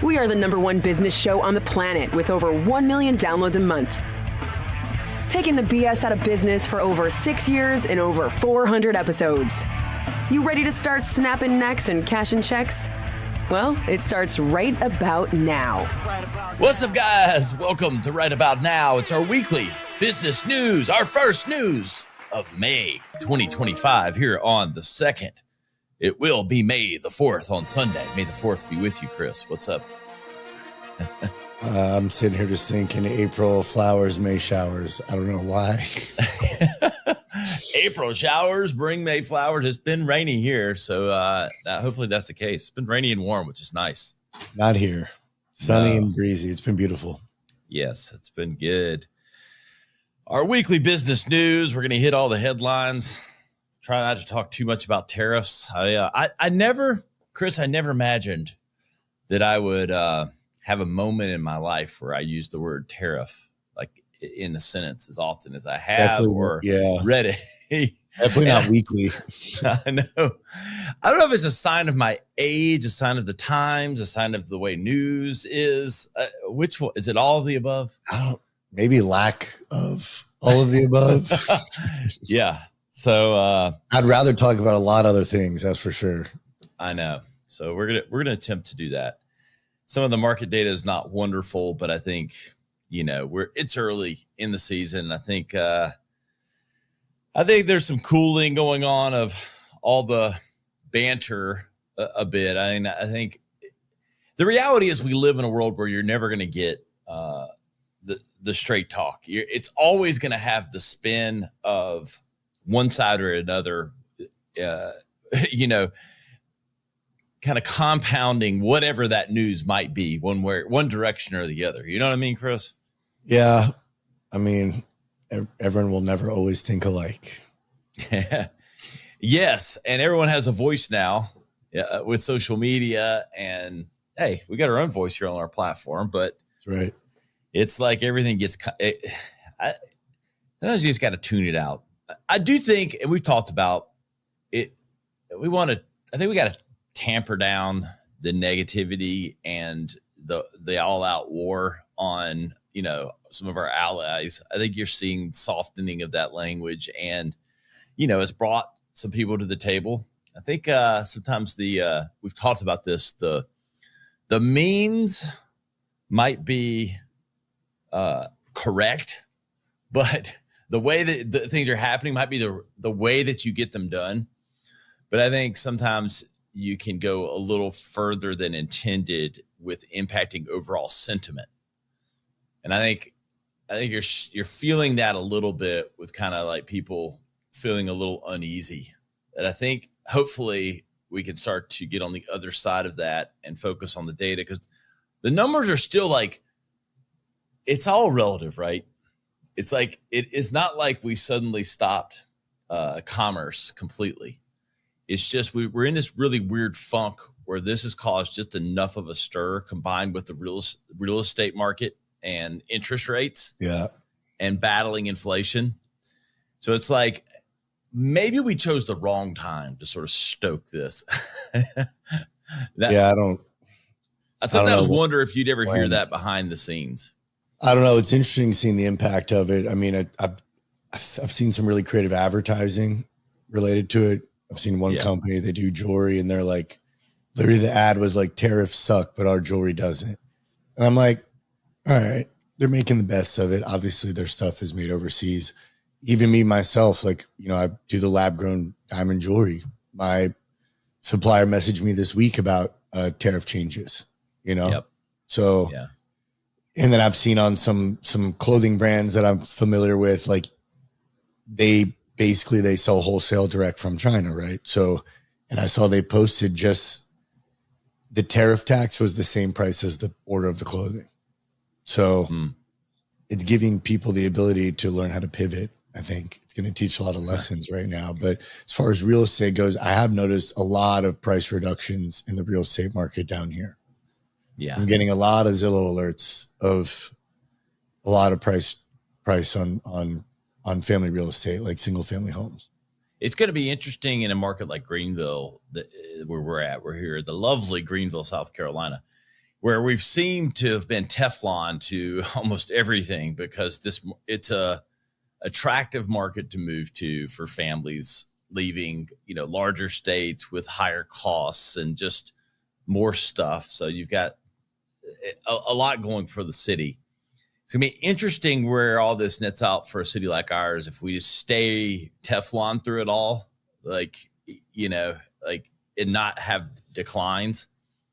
We are the #1 business show on the planet with over 1 million downloads a month. Taking the BS out of business for over 6 years and over 400 episodes. You ready to start snapping necks and cashing checks? Well, it starts right about now. What's up, guys? Welcome to Right About Now. It's our weekly business news, our first news of May 2025 here on the 2nd. It will be May the 4th on Sunday. May the 4th be with you, Chris. What's up? I'm sitting here just thinking April flowers, May showers. I don't know why. April showers bring May flowers. It's been rainy here, so hopefully that's the case. It's been rainy and warm, which is nice. Not here. Sunny and breezy. It's been beautiful. Yes, it's been good. Our weekly business news. We're going to hit all the headlines. Try not to talk too much about tariffs. I never imagined that I would have a moment in my life where I use the word tariff like in a sentence as often as I have read it. Definitely not weekly. I know. I don't know if it's a sign of my age, a sign of the times, a sign of the way news is. Which one? Is it all of the above? Maybe lack of all of the above. Yeah. So I'd rather talk about a lot of other things, that's for sure. I know. So we're gonna attempt to do that. Some of the market data is not wonderful, but I think it's early in the season. I think there's some cooling going on of all the banter a bit. I mean, I think the reality is we live in a world where you're never going to get the straight talk. It's always going to have the spin of one side or another, kind of compounding whatever that news might be one direction or the other. You know what I mean, Chris? Yeah. I mean, everyone will never always think alike. Yes. And everyone has a voice now with social media, and hey, we got our own voice here on our platform, but that's right. It's like everything gets, sometimes you just got to tune it out. I do think, and we've talked about it, I think we got to tamper down the negativity and the all out war on, some of our allies. I think you're seeing softening of that language, and, it's brought some people to the table. I think sometimes we've talked about this, the means might be correct, but the way that the things are happening might be the way that you get them done. But I think sometimes you can go a little further than intended with impacting overall sentiment. And I think you're feeling that a little bit with kind of like people feeling a little uneasy. And I think hopefully we can start to get on the other side of that and focus on the data, because the numbers are still like, it's all relative, right? It's like, it's not like we suddenly stopped commerce completely. It's just we're in this really weird funk where this has caused just enough of a stir combined with the real estate market and interest rates, and battling inflation. So it's like maybe we chose the wrong time to sort of stoke this. I sometimes wonder if you'd ever hear that behind the scenes. I don't know. It's interesting seeing the impact of it. I mean, I've seen some really creative advertising related to it. I've seen one company, they do jewelry, and they're like, literally the ad was like, tariffs suck, but our jewelry doesn't. And I'm like, all right, they're making the best of it. Obviously their stuff is made overseas. Even me, myself, like, I do the lab grown diamond jewelry. My supplier messaged me this week about tariff changes, So, and then I've seen on some clothing brands that I'm familiar with, like they sell wholesale direct from China, right? So, and I saw they posted just the tariff tax was the same price as the order of the clothing. So it's giving people the ability to learn how to pivot. I think it's going to teach a lot of lessons right now. But as far as real estate goes, I have noticed a lot of price reductions in the real estate market down here. Yeah. I'm getting a lot of Zillow alerts of a lot of price on family real estate, like single family homes. It's going to be interesting in a market like Greenville, where we're here, the lovely Greenville, South Carolina. where we've seemed to have been Teflon to almost everything because it's a attractive market to move to for families leaving, larger states with higher costs and just more stuff. So you've got a lot going for the city. It's gonna be interesting where all this nets out for a city like ours if we just stay Teflon through it all, and not have declines.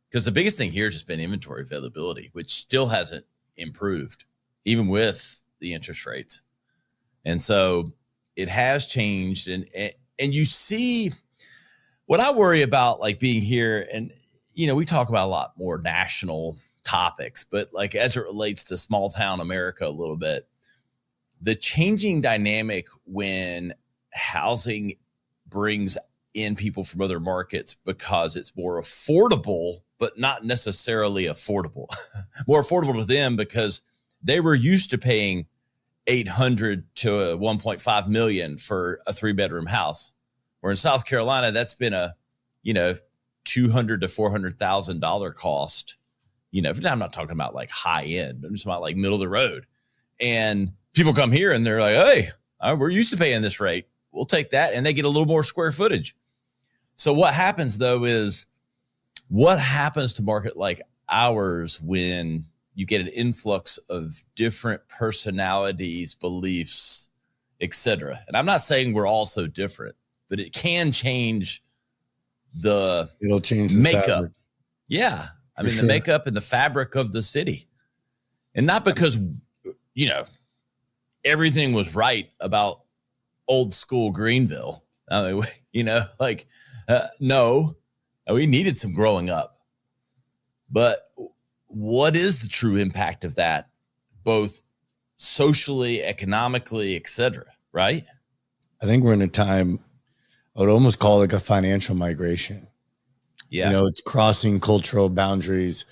Because the biggest thing here has just been inventory availability, which still hasn't improved, even with the interest rates. And so it has changed. And you see what I worry about, like being here, and, we talk about a lot more national topics, but like as it relates to small town America a little bit, the changing dynamic when housing brings in people from other markets because it's more affordable, but not necessarily affordable, more affordable to them because they were used to paying $800,000 to $1.5 million for a 3-bedroom house. Where in South Carolina, that's been a, $200,000 to $400,000 cost. I'm not talking about like high end. I'm just about like middle of the road. And people come here and they're like, hey, we're used to paying this rate. We'll take that. And they get a little more square footage. So what happens though is what happens to market like ours when you get an influx of different personalities, beliefs, etc. And I'm not saying we're all so different, but it can change it'll change the makeup. fabric. Yeah. I mean, sure. The makeup and the fabric of the city. And not because, everything was right about old school Greenville. I mean, no, we needed some growing up. But what is the true impact of that, both socially, economically, et cetera, right? I think we're in a time, I would almost call it like a financial migration. Yeah. It's crossing cultural boundaries.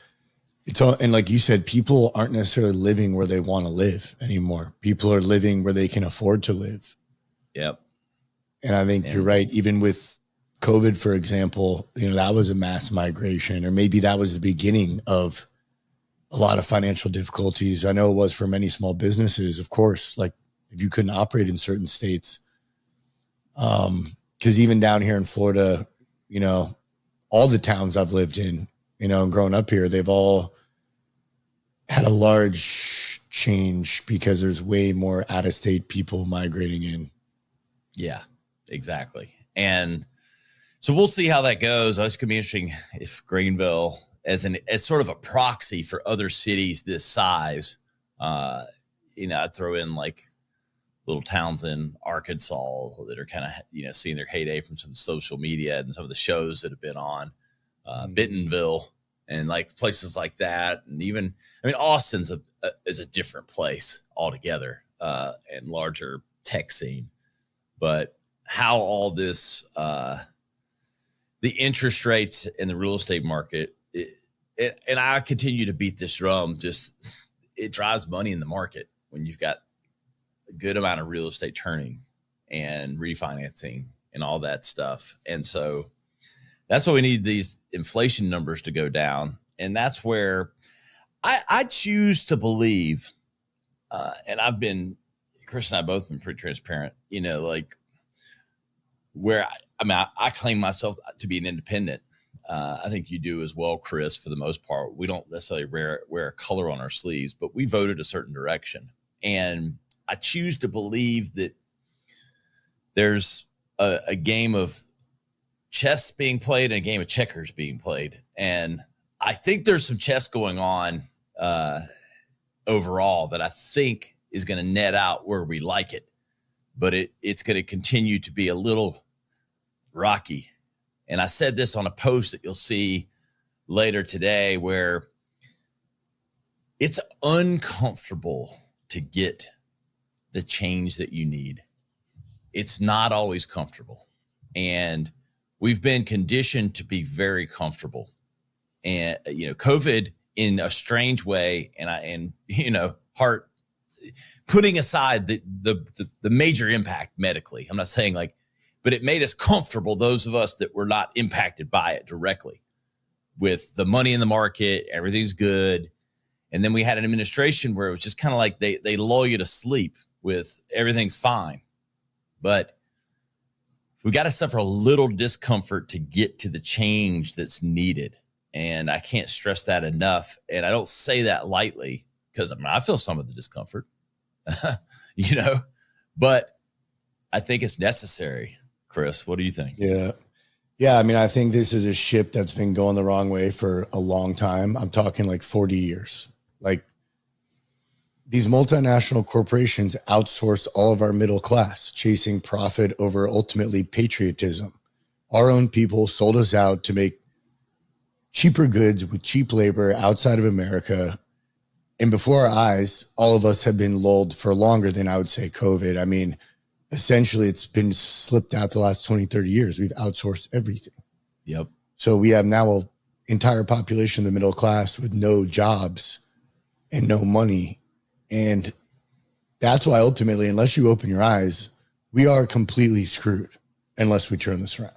It's all, and like you said, people aren't necessarily living where they want to live anymore. People are living where they can afford to live. Yep. And I think you're right. Even with COVID, for example, that was a mass migration, or maybe that was the beginning of a lot of financial difficulties. I know it was for many small businesses, of course, like if you couldn't operate in certain states. Because even down here in Florida, all the towns I've lived in, and grown up here, they've all had a large change because there's way more out-of-state people migrating in. Yeah, exactly. And so we'll see how that goes. It's going to be interesting if Greenville, as sort of a proxy for other cities this size, I'd throw in like little towns in Arkansas that are kind of, seeing their heyday from some social media and some of the shows that have been on, Bentonville and like places like that. And even, Austin's is a different place altogether, and larger tech scene. But how all this, the interest rates in the real estate market, and I continue to beat this drum, just it drives money in the market when you've got a good amount of real estate turning and refinancing and all that stuff. And so that's why we need these inflation numbers to go down. And that's where I choose to believe, and Chris and I both been pretty transparent, where I claim myself to be an independent. I think you do as well, Chris, for the most part. We don't necessarily wear a color on our sleeves, but we voted a certain direction. And I choose to believe that there's a game of chess being played and a game of checkers being played. And I think there's some chess going on overall that I think is going to net out where we like it. But it's going to continue to be a little rocky. And I said this on a post that you'll see later today where it's uncomfortable to get the change that you need. It's not always comfortable. And we've been conditioned to be very comfortable. And, COVID in a strange way, and heart, putting aside the major impact medically, I'm not saying but it made us comfortable, those of us that were not impacted by it directly. with the money in the market, everything's good. And then we had an administration where it was just kind of like they lull you to sleep with everything's fine. But we got to suffer a little discomfort to get to the change that's needed. And I can't stress that enough. And I don't say that lightly because I feel some of the discomfort, but I think it's necessary. Chris, what do you think? Yeah. Yeah. I mean, I think this is a ship that's been going the wrong way for a long time. I'm talking like 40 years. Like, these multinational corporations outsource all of our middle class, chasing profit over ultimately patriotism. Our own people sold us out to make cheaper goods with cheap labor outside of America. And before our eyes, all of us have been lulled for longer than I would say COVID. I mean, essentially it's been slipped out the last 20, 30 years. We've outsourced everything. Yep. So we have now an entire population of the middle class with no jobs and no money. And that's why ultimately, unless you open your eyes, we are completely screwed unless we turn this around.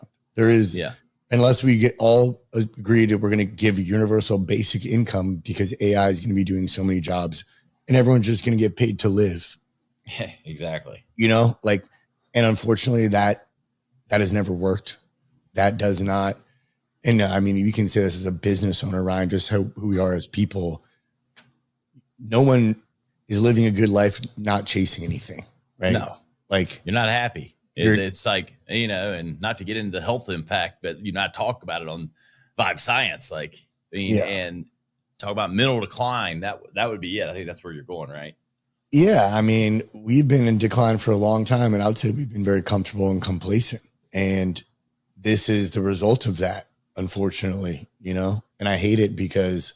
Unless we get all agreed that we're going to give universal basic income because AI is going to be doing so many jobs and everyone's just going to get paid to live. Yeah, exactly. And unfortunately that has never worked. That does not. And I mean, you can say this as a business owner, Ryan, just who we are as people. No one is living a good life, not chasing anything, right? No, like you're not happy. It's like, and not to get into the health impact, but not talk about it on Vibe Science, and talk about mental decline. That would be it. I think that's where you're going, right? Yeah. I mean, we've been in decline for a long time, and I would say we've been very comfortable and complacent. And this is the result of that, unfortunately, and I hate it because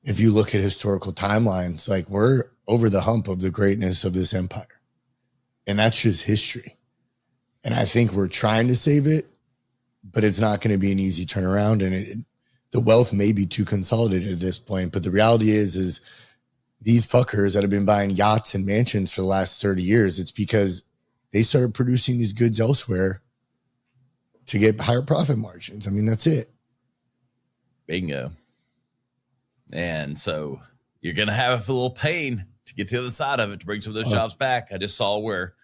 if you look at historical timelines, like we're over the hump of the greatness of this empire. And that's just history. And I think we're trying to save it, but it's not going to be an easy turnaround. And the wealth may be too consolidated at this point. But the reality is these fuckers that have been buying yachts and mansions for the last 30 years, it's because they started producing these goods elsewhere to get higher profit margins. I mean, that's it. Bingo. And so you're going to have a little pain to get to the other side of it, to bring some of those jobs back. I just saw where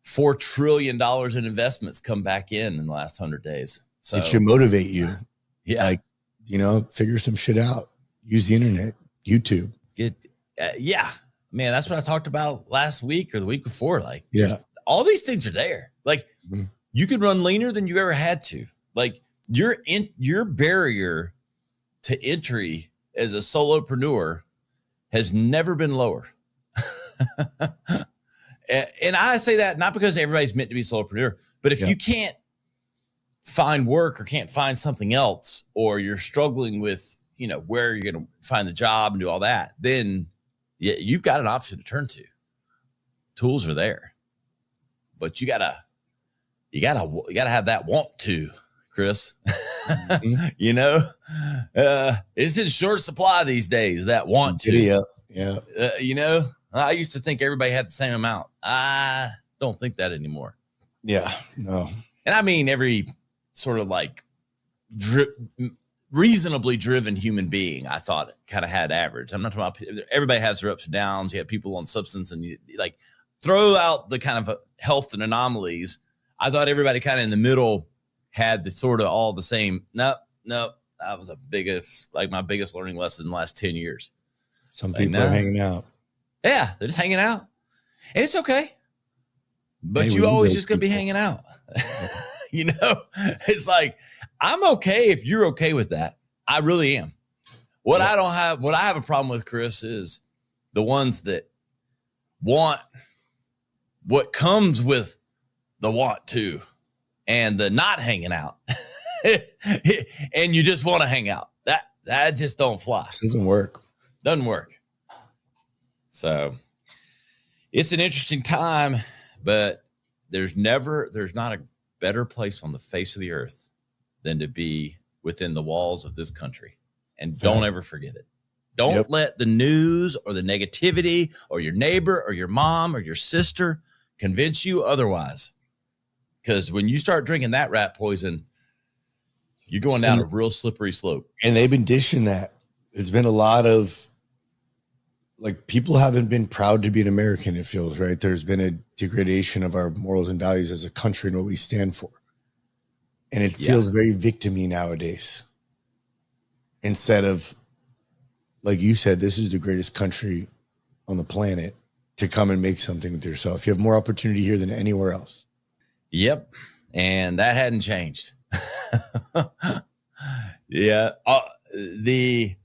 $4 trillion in investments come back in the last 100 days. So it should motivate you. Yeah. Figure some shit out. Use the internet, YouTube. Yeah, man, that's what I talked about last week or the week before. All these things are there. You could run leaner than you ever had to. Your barrier to entry as a solopreneur has never been lower. And I say that not because everybody's meant to be a solopreneur, but if you can't find work or can't find something else, or you're struggling with, where you're going to find the job and do all that, then you've got an option to turn to. Tools are there, but you gotta have that want to, Chris. It's in short supply these days, that want to. Yeah. I used to think everybody had the same amount. I don't think that anymore. Yeah, no. And I mean, every sort of reasonably driven human being, I thought kind of had average. I'm not talking about, everybody has their ups and downs. You have people on substance, and you throw out the kind of health and anomalies. I thought everybody kind of in the middle had the sort of all the same. No, that was my biggest learning lesson in the last 10 years. Some people are hanging out. Yeah, they're just hanging out. And it's okay. But you always just going to be hanging out. It's like, I'm okay if you're okay with that. I really am. What I have a problem with, Chris, is the ones that want what comes with the want to and the not hanging out. And you just want to hang out. That just don't fly. This doesn't work. Doesn't work. So it's an interesting time, but there's not a better place on the face of the earth than to be within the walls of this country. And don't ever forget it. Don't let the news or the negativity or your neighbor or your mom or your sister convince you otherwise. Because when you start drinking that rat poison, You're going down a real slippery slope. And they've been dishing that. It's been a lot of, like, people haven't been proud to be an American, it feels, right? There's been a degradation of our morals and values as a country and what we stand for. And it feels very victim-y nowadays. Instead of, like you said, this is the greatest country on the planet to come and make something with yourself. You have more opportunity here than anywhere else. Yep. And that hadn't changed. Yeah. The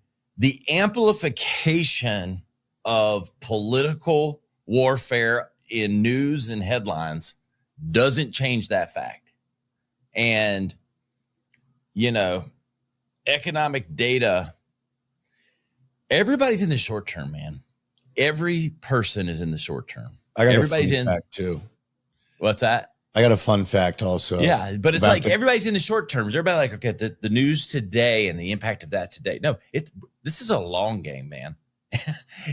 amplification of political warfare in news and headlines doesn't change that fact. And, you know, economic data, everybody's in the short term, man. Every person is in the short term. I got everybody's a fun fact too. What's that? I got a fun fact also. Yeah, but it's like everybody's in the short terms. Everybody like, okay, the news today and the impact of that today. No, this is a long game, man.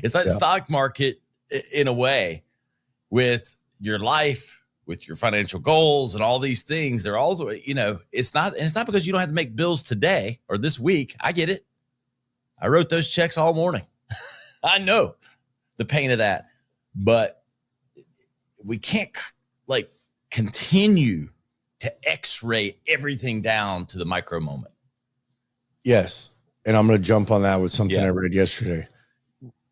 It's like the stock market in a way, with your life, with your financial goals and all these things. They're all, you know, it's not because you don't have to make bills today or this week. I get it. I wrote those checks all morning. I know the pain of that, but we can't like continue to X-ray everything down to the micro moment. Yes. And I'm going to jump on that with something I read yesterday.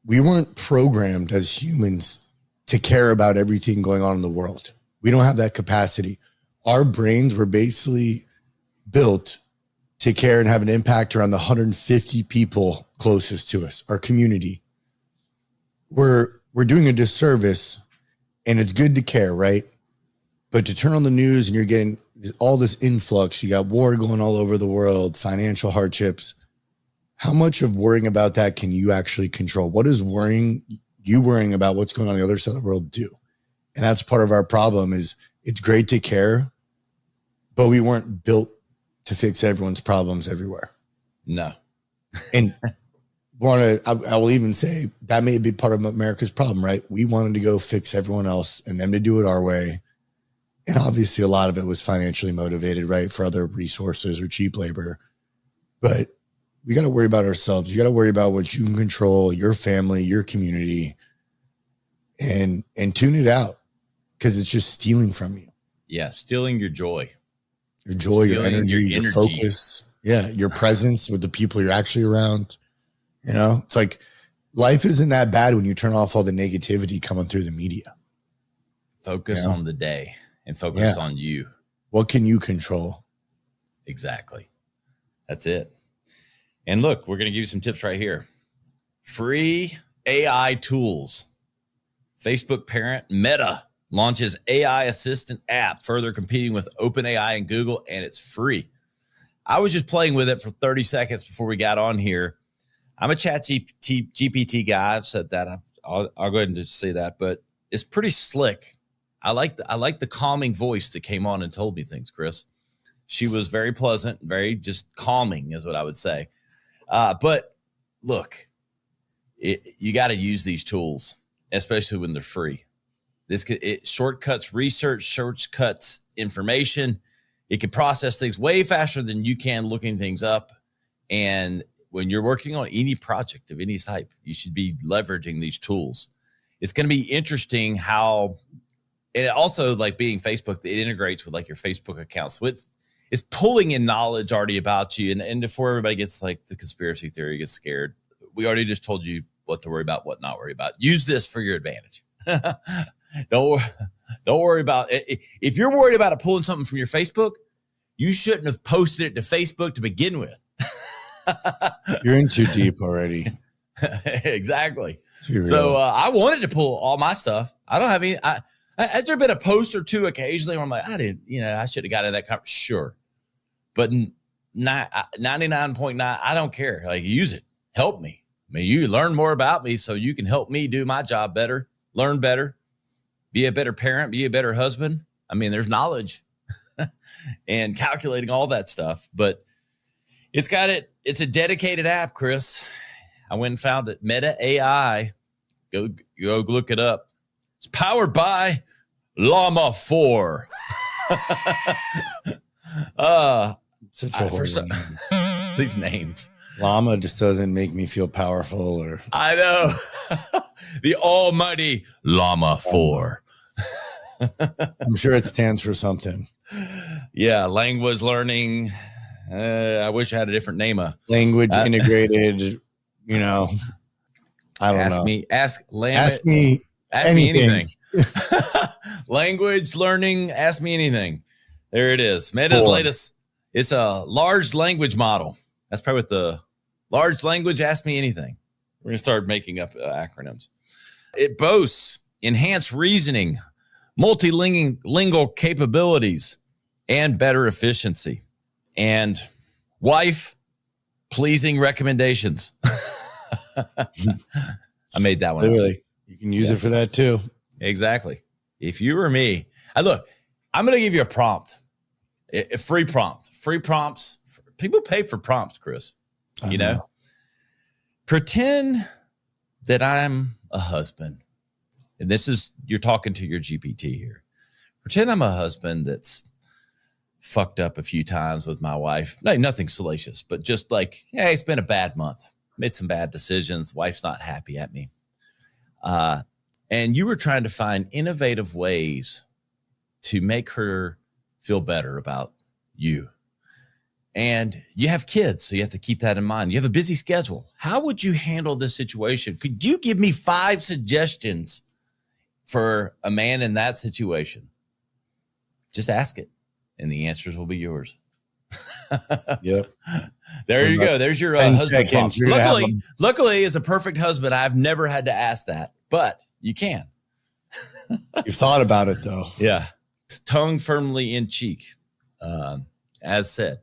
We weren't programmed as humans to care about everything going on in the world. We don't have that capacity. Our brains were basically built to care and have an impact around the 150 people closest to us, our community. We're doing a disservice, and it's good to care, right? But to turn on the news and you're getting all this influx, you got war going all over the world, financial hardships. How much of worrying about that can you actually control? What is worrying about what's going on the other side of the world do? And that's part of our problem. Is it's great to care, but we weren't built to fix everyone's problems everywhere. No. And I will even say that may be part of America's problem, right? We wanted to go fix everyone else and them to do it our way. And obviously a lot of it was financially motivated, right? For other resources or cheap labor. But we got to worry about ourselves. You got to worry about what you can control, your family, your community, and tune it out, because it's just stealing from you. Yeah. Stealing your joy. Your joy, your energy, your focus. Yeah. Your presence with the people you're actually around. You know, it's like life isn't that bad when you turn off all the negativity coming through the media. Focus on the day and focus on you. What can you control? Exactly. That's it. And look, we're going to give you some tips right here. Free AI tools. Facebook parent Meta launches AI assistant app, further competing with OpenAI and Google, and it's free. I was just playing with it for 30 seconds before we got on here. I'm a GPT guy. I've said that. I'll go ahead and just say that, but it's pretty slick. I like the calming voice that came on and told me things, Chris. She was very pleasant, very just calming is what I would say. But look, you got to use these tools, especially when they're free. It shortcuts research, shortcuts information. It can process things way faster than you can looking things up. And when you're working on any project of any type, you should be leveraging these tools. It's going to be interesting how, and it also, like being Facebook, it integrates with like your Facebook account. So it's pulling in knowledge already about you. And before everybody gets like the conspiracy theory gets scared, we already just told you what to worry about, what not worry about. Use this for your advantage. Don't worry about it. If you're worried about it pulling something from your Facebook, you shouldn't have posted it to Facebook to begin with. You're in too deep already. Exactly. So I wanted to pull all my stuff. I don't have any. Has there been a post or two occasionally where I'm like, I should have got in that conversation. Sure. But 99.9, I don't care. Like, use it. Help me. I mean, you learn more about me so you can help me do my job better, learn better, be a better parent, be a better husband. I mean, there's knowledge and calculating all that stuff, but it's a dedicated app, Chris. I went and found it. Meta AI. Go look it up. It's powered by Llama 4. Such a horrible name. These names. Llama just doesn't make me feel powerful or. I know. The almighty Llama 4. I'm sure it stands for something. Yeah, language learning. I wish I had a different name. Language integrated, you know. I don't know. Ask me anything. Language learning. Ask me anything. There it is. Meta's latest. It's a large language model. That's probably what the large language. Ask me anything. We're gonna start making up acronyms. It boasts enhanced reasoning, multilingual capabilities, and better efficiency, and wife-pleasing recommendations. I made that one. Literally, you can use it for that too. Exactly. If you were me, I'm going to give you a prompt, a free prompt. Free prompts. People pay for prompts, Chris. You know? Pretend that I'm a husband. And you're talking to your GPT here. Pretend I'm a husband that's fucked up a few times with my wife. No, nothing salacious, but just like, yeah, it's been a bad month. Made some bad decisions. Wife's not happy at me. And you were trying to find innovative ways to make her feel better about you. And you have kids, so you have to keep that in mind. You have a busy schedule. How would you handle this situation? Could you give me 5 suggestions for a man in that situation? Just ask it, and the answers will be yours. Yep. There you go. There's your husband. Luckily, as a perfect husband, I've never had to ask that, but you can. You've thought about it, though. Yeah. Tongue firmly in cheek, as said.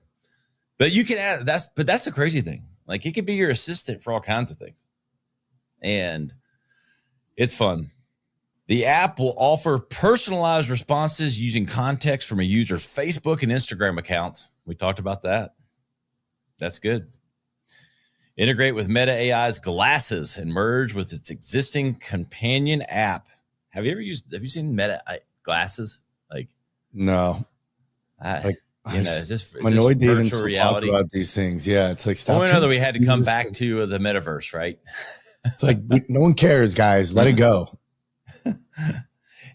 But you can add but that's the crazy thing. Like, it could be your assistant for all kinds of things. And it's fun. The app will offer personalized responses using context from a user's Facebook and Instagram accounts. We talked about that. That's good. Integrate with Meta AI's glasses and merge with its existing companion app. Have you seen Meta glasses? Like, no. Is I'm annoyed to even talk about these things. Yeah, it's like, stop. Well, we know that we had to come back to the metaverse, right? It's like, no one cares, guys. Let it go.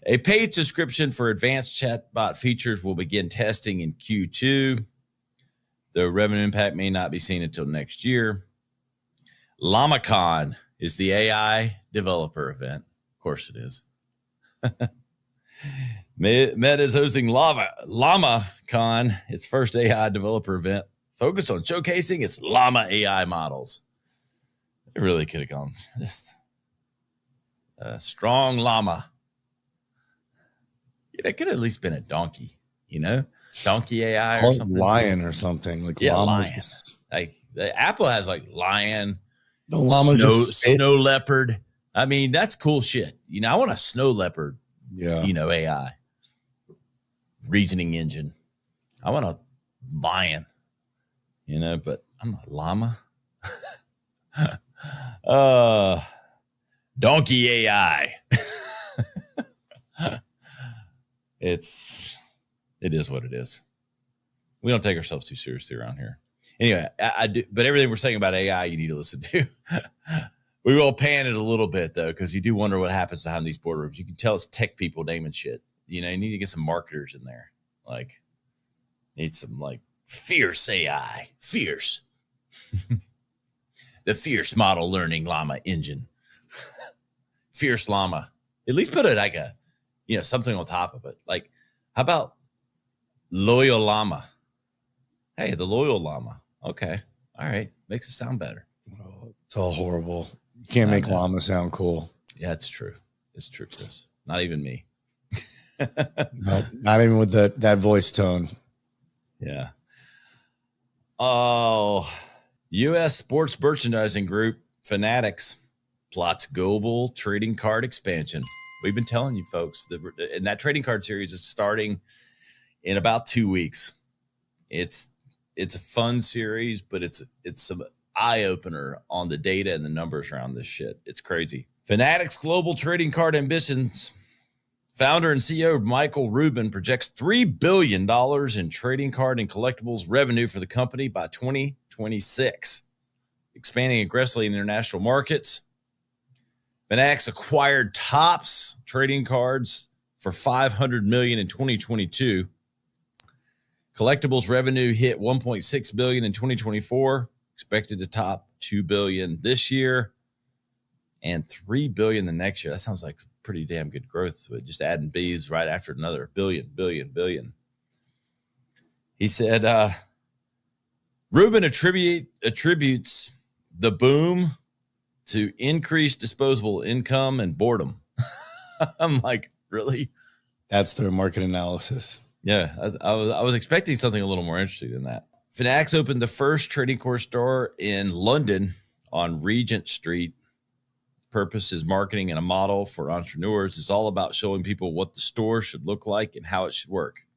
A paid subscription for advanced chatbot features will begin testing in Q2. The revenue impact may not be seen until next year. LlamaCon is the AI developer event. Of course it is. Meta is hosting LlamaCon, its first AI developer event, focused on showcasing its Llama AI models. It really could have gone just a strong llama. It could have at least been a donkey, donkey AI or something. Lion or something. Like, yeah, lion. Like, the Apple has like lion, the llama, snow leopard. I mean, that's cool shit. I want a snow leopard. Yeah. AI reasoning engine. I want a lion, but I'm a llama. Donkey AI. It is what it is. We don't take ourselves too seriously around here. Anyway, I do, but everything we're saying about AI, you need to listen to. We will pan it a little bit, though, because you do wonder what happens behind these boardrooms. You can tell it's tech people naming shit. You need to get some marketers in there. Like, need some, like, fierce AI. Fierce. The fierce model learning llama engine. Fierce llama. At least put it like something on top of it. Like, how about loyal llama? Hey, the loyal llama. Okay. All right. Makes it sound better. Oh, it's all horrible. You can't make llama sound cool. Yeah, it's true. It's true, Chris. Not even me. Not even with that voice tone. Yeah. Oh, U.S. sports merchandising group Fanatics plots global trading card expansion. We've been telling you folks and that trading card series is starting in about 2 weeks. It's a fun series, but it's some eye opener on the data and the numbers around this shit. It's crazy. Fanatics global trading card ambitions Founder and CEO Michael Rubin projects $3 billion in trading card and collectibles revenue for the company by 2026, expanding aggressively in international markets. Fanatics acquired Topps trading cards for $500 million in 2022. Collectibles revenue hit $1.6 billion in 2024, expected to top $2 billion this year and $3 billion the next year. That sounds like pretty damn good growth. But just adding B's right after another billion. He said, Rubin attributes the boom to increased disposable income and boredom. I'm like, really? That's their market analysis. Yeah, I was expecting something a little more interesting than that. Fanatics opened the first trading card store in London on Regent Street. Purpose is marketing and a model for entrepreneurs. It's all about showing people what the store should look like and how it should work.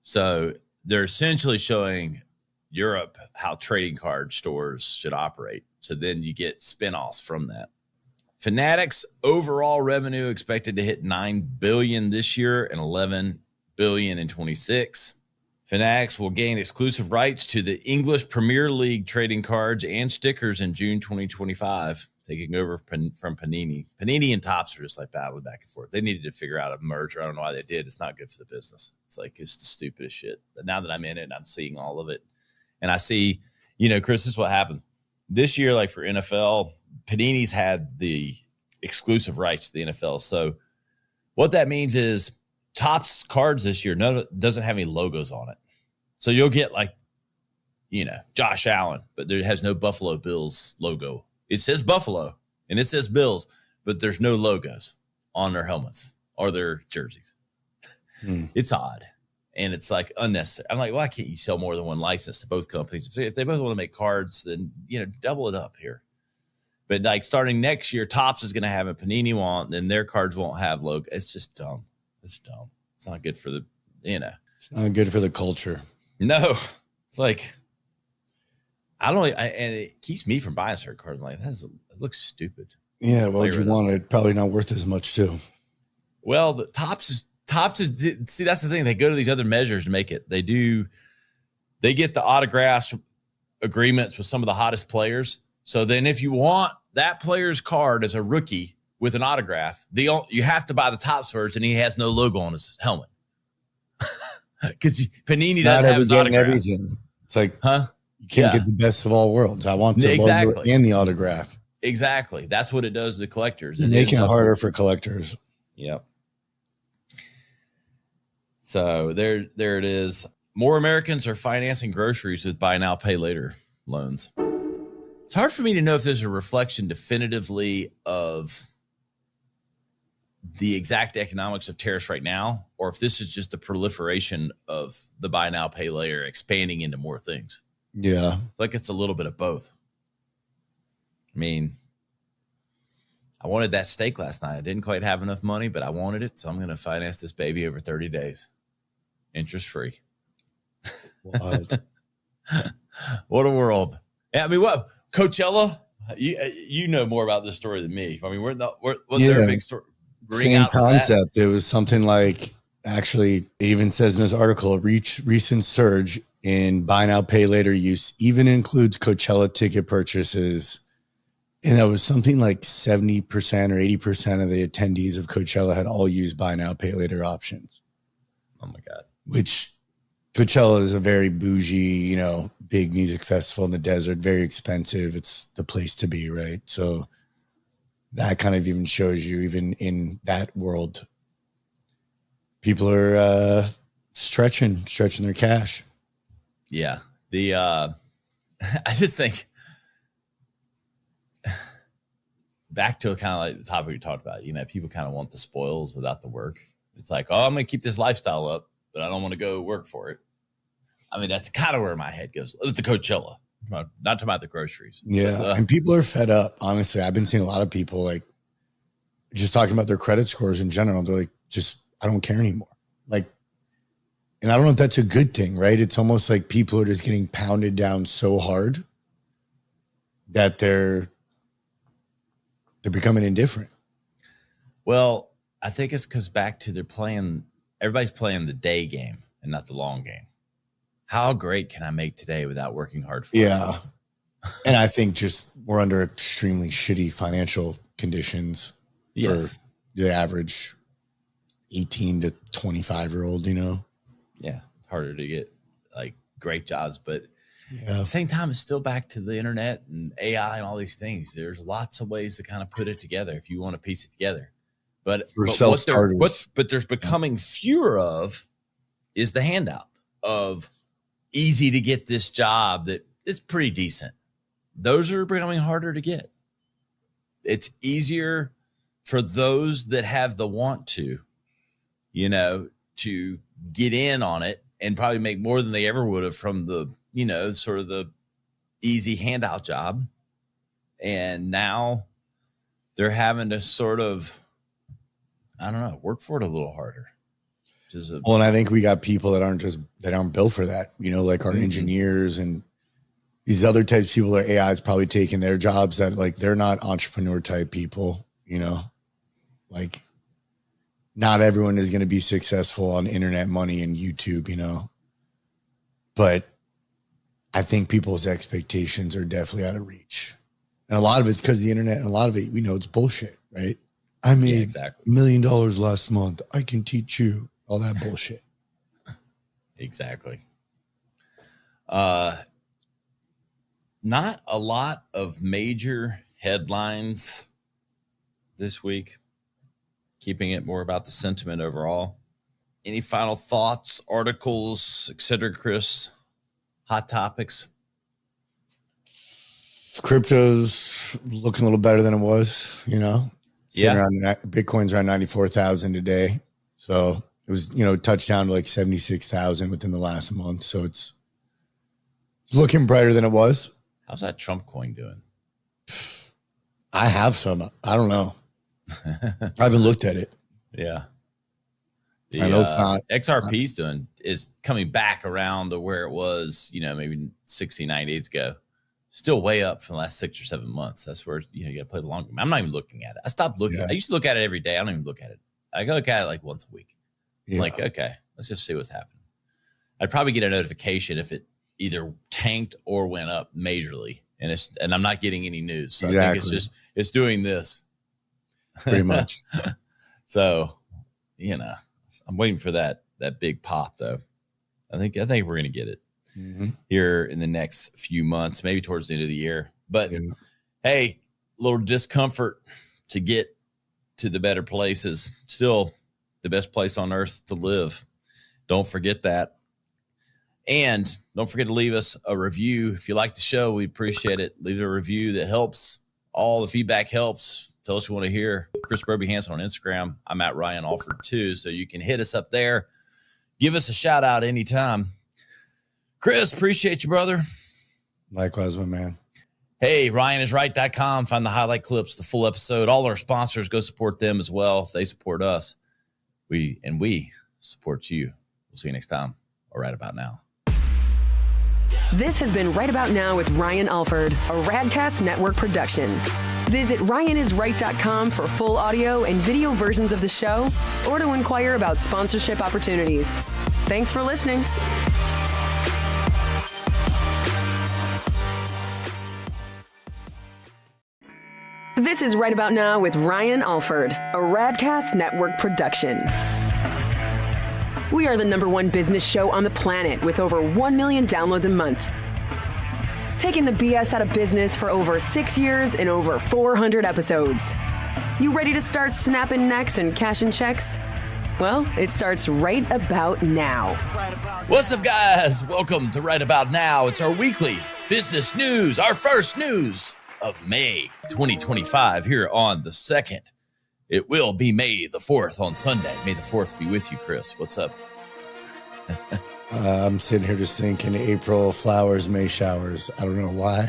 So they're essentially showing Europe how trading card stores should operate. So then you get spinoffs from that. Fanatics overall revenue expected to hit $9 billion this year and $11 billion in 26. Fanatics will gain exclusive rights to the English Premier League trading cards and stickers in June 2025, taking over from Panini. Panini and Topps are just like battling back and forth. They needed to figure out a merger. I don't know why they did. It's not good for the business. It's like, it's the stupidest shit. But now that I'm in it and I'm seeing all of it, and I see, Chris, this is what happened. This year, like for NFL, Panini's had the exclusive rights to the NFL. So what that means is Topps cards this year doesn't have any logos on it. So you'll get like, Josh Allen, but there has no Buffalo Bills logo. It says Buffalo and it says Bills, but there's no logos on their helmets or their jerseys. It's odd. And it's like unnecessary. I'm like, why can't you sell more than one license to both companies? If they both want to make cards, then, double it up here. But like starting next year, Topps is going to have a Panini won't, and their cards won't have logo. It's just dumb. It's dumb. It's not good for the, It's not good for the culture. No. It's like, and it keeps me from buying certain cards. I'm like, it looks stupid. Yeah, what would you want? It's probably not worth as much too. Well, the Topps is, see, that's the thing. They go to these other measures to make it. They get the autographs agreements with some of the hottest players. So then if you want that player's card as a rookie with an autograph, you have to buy the Topps version, and he has no logo on his helmet. Because Panini doesn't have his autograph. Everything. It's like, you can't get the best of all worlds. I want the logo and the autograph. Exactly. That's what it does to the collectors. It's making it harder for collectors. Yep. So there it is. More Americans are financing groceries with buy now, pay later loans. It's hard for me to know if there's a reflection definitively of the exact economics of tariffs right now, or if this is just the proliferation of the buy now, pay later expanding into more things. Yeah. Like it's a little bit of both. I mean, I wanted that steak last night. I didn't quite have enough money, but I wanted it. So I'm going to finance this baby over 30 days. Interest free. Wild. What a world. Yeah, I mean, what Coachella? You know more about this story than me. I mean, wasn't there a big story? Same concept. It was something like, actually, it even says in this article, a recent surge in buy now, pay later use even includes Coachella ticket purchases. And that was something like 70% or 80% of the attendees of Coachella had all used buy now, pay later options. Oh my God. Which Coachella is a very bougie, big music festival in the desert, very expensive. It's the place to be, right? So that kind of even shows you, even in that world, people are stretching their cash. Yeah. I just think back to kind of like the topic we talked about, people kind of want the spoils without the work. It's like, I'm going to keep this lifestyle up, but I don't want to go work for it. I mean, that's kind of where my head goes. The Coachella, not talking about the groceries. Yeah. And people are fed up. Honestly, I've been seeing a lot of people like just talking about their credit scores in general. They're like, I don't care anymore. Like, and I don't know if that's a good thing, right? It's almost like people are just getting pounded down so hard that they're becoming indifferent. Well, I think it's because back to everybody's playing the day game and not the long game. How great can I make today without working hard for it? Yeah. And I think just we're under extremely shitty financial conditions for the average 18 to 25-year-old, Yeah. It's harder to get like great jobs, but yeah. at the same time, it's still back to the internet and AI and all these things. There's lots of ways to kind of put it together if you want to piece it together. But what there's becoming fewer of is the handout of easy to get this job that is pretty decent. Those are becoming harder to get. It's easier for those that have the want to get in on it and probably make more than they ever would have from the, sort of the easy handout job. And now they're having to sort of, I don't know, work for it a little harder. And I think we got people that aren't built for that, like our engineers and these other types of people that AI is probably taking their jobs that like, they're not entrepreneur type people, like not everyone is going to be successful on internet money and YouTube, but I think people's expectations are definitely out of reach. And a lot of it's because the internet and a lot of it, it's bullshit, right? I made $1 million last month. I can teach you all that bullshit. Exactly. Not a lot of major headlines this week. Keeping it more about the sentiment overall. Any final thoughts, articles, etc., Chris? Hot topics? Crypto's looking a little better than it was, Bitcoin's around 94,000 today. So it was, touchdown to like 76,000 within the last month. So it's looking brighter than it was. How's that Trump coin doing? I have some. I don't know. I haven't looked at it. Yeah. I know it's not. XRP's is coming back around to where it was, maybe 60, 90 days ago. Still way up for the last 6 or 7 months. That's where, you got to play the long game. I'm not even looking at it. I stopped looking. I used to look at it every day. I don't even look at it. I go look at it like once a week. Yeah. Like, okay, let's just see what's happening. I'd probably get a notification if it either tanked or went up majorly. And I'm not getting any news. So I think it's doing this. Pretty much. So, I'm waiting for that big pop though. I think we're going to get it here in the next few months, maybe towards the end of the year. But hey, a little discomfort to get to the better places. Still the best place on earth to live. Don't forget that. And don't forget to leave us a review. If you like the show, we appreciate it. Leave a review that helps. All the feedback helps. Tell us you want to hear. Chris Burby Hansen on Instagram. I'm at Ryan Alford too. So you can hit us up there. Give us a shout out anytime. Chris, appreciate you, brother. Likewise, my man. Hey, RyanIsRight.com. Find the highlight clips, the full episode. All our sponsors, go support them as well. If they support us, we support you. We'll see you next time. Or right about now. This has been Right About Now with Ryan Alford, a Radcast Network production. Visit RyanIsRight.com for full audio and video versions of the show or to inquire about sponsorship opportunities. Thanks for listening. This is Right About Now with Ryan Alford, a Radcast Network production. We are the #1 business show on the planet with over 1 million downloads a month. Taking the BS out of business for over 6 years and over 400 episodes. You ready to start snapping necks and cashing checks? Well, it starts right about now. What's up, guys? Welcome to Right About Now. It's our weekly business news, our first news of May 2025 here on the 2nd. It will be May the 4th on Sunday. May the 4th be with you, Chris. What's up? I'm sitting here just thinking April flowers, May showers. I don't know why.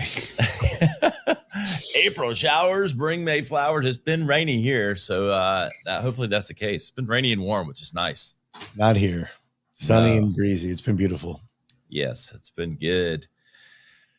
April showers bring May flowers. It's been rainy here, so hopefully that's the case. It's been rainy and warm, which is nice. Not here. Sunny and breezy. It's been beautiful. Yes, it's been good.